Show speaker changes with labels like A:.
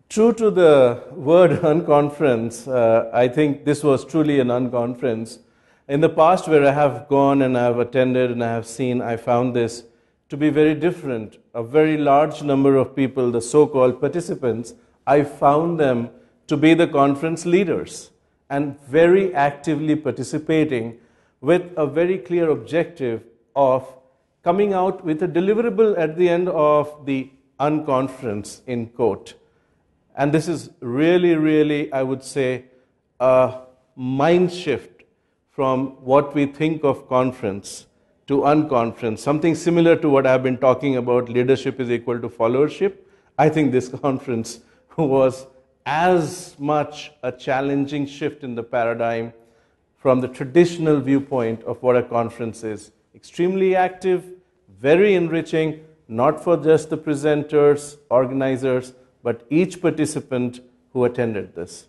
A: True to the word unconference, I think this was truly an unconference. In the past, where I have gone and I have attended and I have seen, I found this to be very different. A very large number of people, the so-called participants, I found them to be the conference leaders and very actively participating with a very clear objective of coming out with a deliverable at the end of the unconference, in quote. And this is really, I would say, a mind shift from what we think of conference to unconference, something similar to what I've been talking about, leadership is equal to followership. I think this conference was as much a challenging shift in the paradigm from the traditional viewpoint of what a conference is. Extremely active, very enriching, not for just the presenters, organizers, but each participant who attended this.